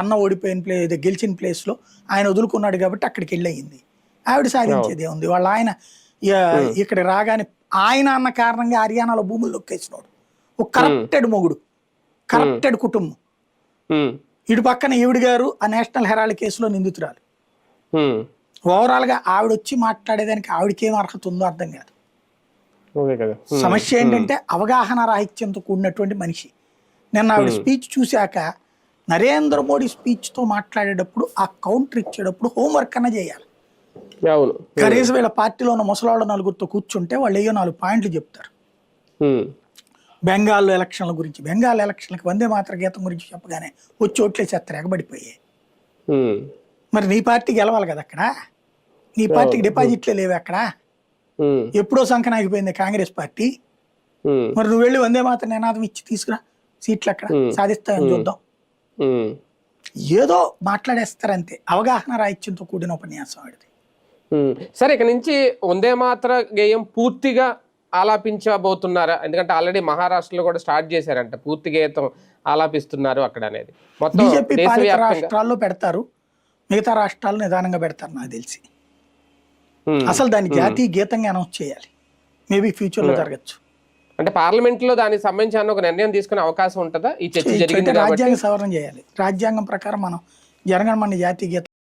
అన్న ఓడిపోయిన గెలిచిన ప్లేస్లో ఆయన వదులుకున్నాడు కాబట్టి అక్కడికి వెళ్ళయింది. ఆవిడ సాధించేది ఏముంది? వాళ్ళ ఆయన ఇక్కడ రాగానే ఆయన అన్న కారణంగా హర్యానాలో భూములు నొక్కేసినాడు. ఒక కరప్టెడ్ మొగుడు, కరప్టెడ్ కుటుంబం. ఇటు పక్కన ఈవిడ గారు ఆ నేషనల్ హెరాల్డ్ కేసులో నిందితురాలు. ఓవరాల్ గా ఆవిడ వచ్చి మాట్లాడేదానికి ఆవిడకేం అర్హత ఉందో అర్థం కాదు. సమస్య ఏంటంటే అవగాహన రాహిత్యంతో కూడినటువంటి మనిషి. నిన్న ఆవిడ స్పీచ్ చూశాక నరేంద్ర మోడీ స్పీచ్ తో మాట్లాడేటప్పుడు ఆ కౌంటర్ ఇచ్చేటప్పుడు హోంవర్క్ అన్నా చేయాలి. కనీసం వీళ్ళ పార్టీలో ఉన్న ముసలాళ్ళ నలుగురితో కూర్చుంటే వాళ్ళు ఏయో 4 పాయింట్లు చెప్తారు. బెంగాల్ ఎలక్షన్ల గురించి, బెంగాల్ ఎలక్షన్లకు వందే మాత్ర గీతం గురించి చెప్పగానే వచ్చి ఓట్లేసేస్తారు, ఎగబడిపోయాయి. మరి నీ పార్టీ గెలవాలి కదా అక్కడ, నీ పార్టీకి డిపాజిట్లే లేవు అక్కడ, ఎప్పుడో సంకనాగిపోయింది కాంగ్రెస్ పార్టీ. మరి నువ్వు వెళ్ళి వందే మాత్రం నినాదం ఇచ్చి తీసుకురా, సీట్లు అక్కడ సాధిస్తాయని చూద్దాం. ఏదో మాట్లాడేస్తారంతే. అవగాహన రాహిత్యంతో కూడిన ఉపన్యాసం ఆడిది. సరే, ఇక నుంచి వందే మాత్ర గేయం పూర్తిగా ఆలాపించబోతున్నారా? ఎందుకంటే ఆల్రెడీ మహారాష్ట్రలో కూడా స్టార్ట్ చేశారంట, పూర్తి గీతం ఆలాపిస్తున్నారు అక్కడ అనేది. మొత్తం బీజేపీ పాలిత రాష్ట్రాల్లో పెడతారు, మిగతా రాష్ట్రాలు నిదానంగా పెడతారు నాకు తెలిసి. అసలు దాన్ని జాతీయ గీతంగా అనౌన్స్ చేయాలి. మేబీ ఫ్యూచర్ లో జరగచ్చు. అంటే పార్లమెంట్ లో దానికి సంబంధించిన ఒక నిర్ణయం తీసుకునే అవకాశం ఉంటుందా? ఈ చర్చ జరిగింది, రాజ్యాంగ సవరణ చేయాలి. రాజ్యాంగం ప్రకారం మనం జనగణమన జాతీయ గీతం